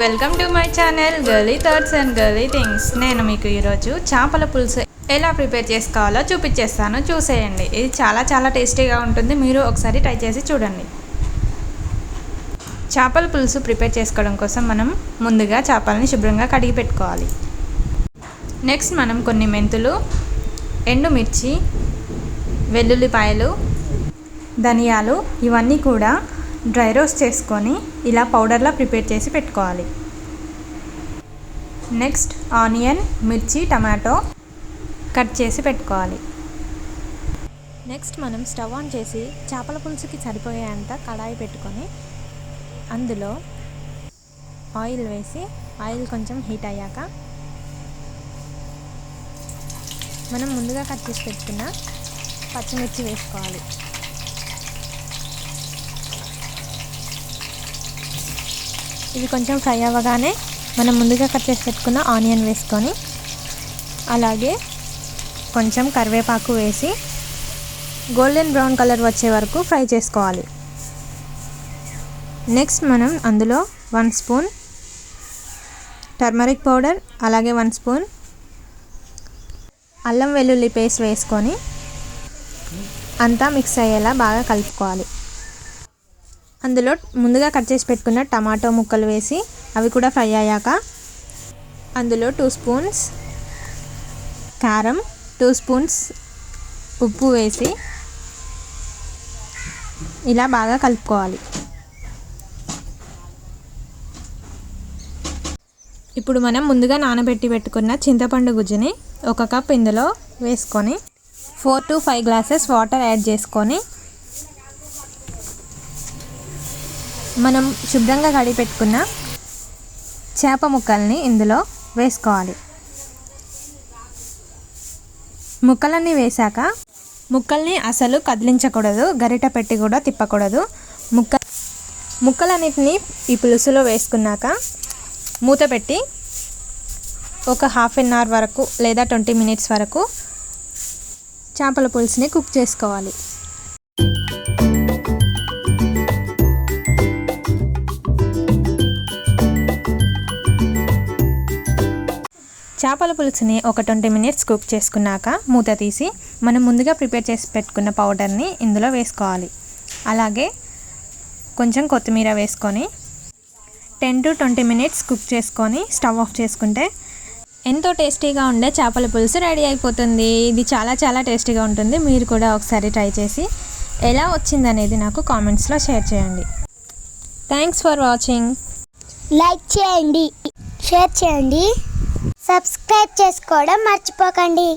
Welcome to my channel girly thoughts and girly things. నేను మీకు ఈరోజు చేపల పులుసు ఎలా ప్రిపేర్ చేసుకోవాలో చూపించేస్తాను, చూసేయండి. ఇది చాలా టేస్టీగా ఉంటుంది. మీరు ఒకసారి ట్రై చేసి చూడండి. చేపల పులుసు ప్రిపేర్ చేసుకోవడం కోసం మనం ముందుగా చేపలని శుభ్రంగా కడిగి పెట్టుకోవాలి. నెక్స్ట్ మనం కొన్ని మెంతులు, ఎండుమిర్చి, వెల్లుల్లిపాయలు, ధనియాలు ఇవన్నీ కూడా డ్రై రోస్ట్ చేసుకొని ఇలా పౌడర్లా ప్రిపేర్ చేసి పెట్టుకోవాలి. నెక్స్ట్ ఆనియన్, మిర్చి, టమాటో కట్ చేసి పెట్టుకోవాలి. నెక్స్ట్ మనం స్టవ్ ఆన్ చేసి చేపల పులుసుకి సరిపోయేంత కడాయి పెట్టుకొని అందులో ఆయిల్ వేసి ఆయిల్ కొంచెం హీట్ అయ్యాక మనం ముందుగా కట్ చేసి పెట్టుకున్న పచ్చిమిర్చి వేసుకోవాలి. ఇవి కొంచెం ఫ్రై అవ్వగానే మనం ముందుగా కట్ చేసి పెట్టుకున్న ఆనియన్ వేసుకొని అలాగే కొంచెం కరివేపాకు వేసి గోల్డెన్ బ్రౌన్ కలర్ వచ్చే వరకు ఫ్రై చేసుకోవాలి. నెక్స్ట్ మనం అందులో 1 స్పూన్ టర్మరిక్ పౌడర్, అలాగే 1 స్పూన్ అల్లం వెల్లుల్లి పేస్ట్ వేసుకొని అంతా మిక్స్ అయ్యేలా బాగా కలుపుకోవాలి. అందులో ముందుగా కట్ చేసి పెట్టుకున్న టమాటో ముక్కలు వేసి అవి కూడా ఫ్రై అయ్యాక అందులో 2 స్పూన్స్ కారం, 2 స్పూన్స్ ఉప్పు వేసి ఇలా బాగా కలుపుకోవాలి. ఇప్పుడు మనం ముందుగా నానబెట్టి పెట్టుకున్న చింతపండు గుజ్జుని 1 కప్ ఇందులో వేసుకొని 4 to 5 గ్లాసెస్ వాటర్ యాడ్ చేసుకొని మనం శుభ్రంగా కడిగి పెట్టుకున్న చేప ముక్కల్ని ఇందులో వేసుకోవాలి. ముక్కలన్నీ వేశాక ముక్కల్ని అసలు కదిలించకూడదు, గరిట పెట్టి కూడా తిప్పకూడదు. ముక్కలన్నిటిని ఈ పులుసులో వేసుకున్నాక మూత పెట్టి ఒక ½ an hour వరకు లేదా 20 minutes వరకు చేపల పులుసుని కుక్ చేసుకోవాలి. చేపల పులుసుని ఒక 20 minutes కుక్ చేసుకున్నాక మూత తీసి మనం ముందుగా ప్రిపేర్ చేసి పెట్టుకున్న పౌడర్ని ఇందులో వేసుకోవాలి. అలాగే కొంచెం కొత్తిమీర వేసుకొని 10 to 20 minutes కుక్ చేసుకొని స్టవ్ ఆఫ్ చేసుకుంటే ఎంతో టేస్టీగా ఉండే చేపల పులుసు రెడీ అయిపోతుంది. ఇది చాలా టేస్టీగా ఉంటుంది. మీరు కూడా ఒకసారి ట్రై చేసి ఎలా వచ్చిందనేది నాకు కామెంట్స్లో షేర్ చేయండి. Thanks for watching. లైక్ చేయండి, షేర్ చేయండి, సబ్స్క్రైబ్ చేసుకోవడం మర్చిపోకండి.